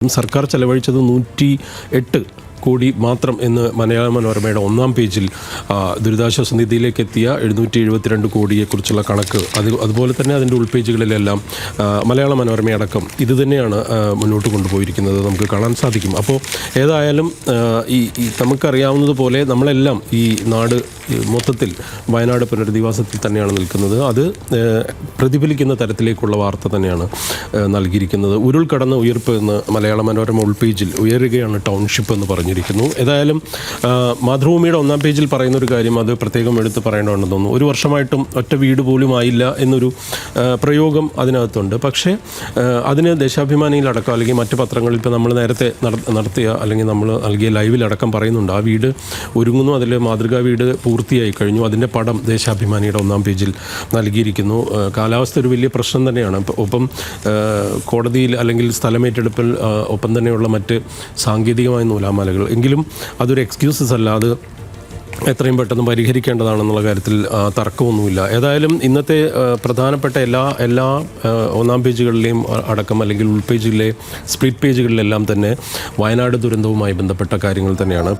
സർക്കാർ ചെലവഴിച്ചത് 108 കോടി മാത്രം എന്ന് മലയാള മനോരമയുടെ ഒന്നാം പേജിൽ ദുരിതാശ്വാസ നിധിയിലേക്ക് എത്തിയ 772 കോടിയെക്കുറിച്ചുള്ള കണക്ക് അതുപോലെ തന്നെ അതിൻ്റെ ഉൾപേജുകളിലെല്ലാം മലയാള മനോരമയടക്കം ഇത് തന്നെയാണ് മുന്നോട്ട് കൊണ്ടുപോയിരിക്കുന്നത് നമുക്ക് കാണാൻ സാധിക്കും. അപ്പോൾ ഏതായാലും ഈ നമുക്കറിയാവുന്നതുപോലെ നമ്മളെല്ലാം ഈ നാട് മൊത്തത്തിൽ വയനാട് പുനരധിവാസത്തിൽ തന്നെയാണ് നിൽക്കുന്നത്. അത് പ്രതിഫലിക്കുന്ന തരത്തിലേക്കുള്ള വാർത്ത തന്നെയാണ് നൽകിയിരിക്കുന്നത്. ഉരുൾക്കടന്ന് ഉയർപ്പ് എന്ന് മലയാള മനോരമ ഉൾപേജിൽ ഉയരുകയാണ് ടൗൺഷിപ്പ് എന്ന് പറഞ്ഞിരിക്കുന്നു. ഏതായാലും മാതൃഭൂമിയുടെ ഒന്നാം പേജിൽ പറയുന്നൊരു കാര്യം അത് പ്രത്യേകം എടുത്ത് പറയേണ്ടതുണ്ടെന്ന് തോന്നുന്നു. 1 വർഷമായിട്ടും ഒറ്റ വീട് പോലും ആയില്ല എന്നൊരു പ്രയോഗം അതിനകത്തുണ്ട്. പക്ഷേ അതിന് ദേശാഭിമാനിയിലടക്കം അല്ലെങ്കിൽ മറ്റ് പത്രങ്ങളിൽ ഇപ്പോൾ നമ്മൾ നേരത്തെ നടത്തിയ അല്ലെങ്കിൽ നമ്മൾ നൽകിയ ലൈവിലടക്കം പറയുന്നുണ്ട് ആ വീട് ഒരുങ്ങുന്നു, അതിൽ മാതൃകാ വീട് പൂർത്തിയായി കഴിഞ്ഞു. അതിൻ്റെ പടം ദേശാഭിമാനിയുടെ ഒന്നാം പേജിൽ നൽകിയിരിക്കുന്നു. കാലാവസ്ഥ ഒരു വലിയ പ്രശ്നം തന്നെയാണ്. ഒപ്പം കോടതിയിൽ അല്ലെങ്കിൽ സ്ഥലമേറ്റെടുപ്പിൽ ഒപ്പം തന്നെയുള്ള മറ്റ് സാങ്കേതികമായ നൂലാമാലകൾ, എങ്കിലും അതൊരു എക്സ്ക്യൂസസ് അല്ല, അത് എത്രയും പെട്ടെന്ന് പരിഹരിക്കേണ്ടതാണെന്നുള്ള കാര്യത്തിൽ തർക്കമൊന്നുമില്ല. ഏതായാലും ഇന്നത്തെ പ്രധാനപ്പെട്ട എല്ലാ ഒന്നാം പേജുകളിലെയും അടക്കം അല്ലെങ്കിൽ ഉൾപേജിലെ സ്പ്ലിറ്റ് പേജുകളിലെല്ലാം തന്നെ വയനാട് ദുരന്തവുമായി ബന്ധപ്പെട്ട കാര്യങ്ങൾ തന്നെയാണ്.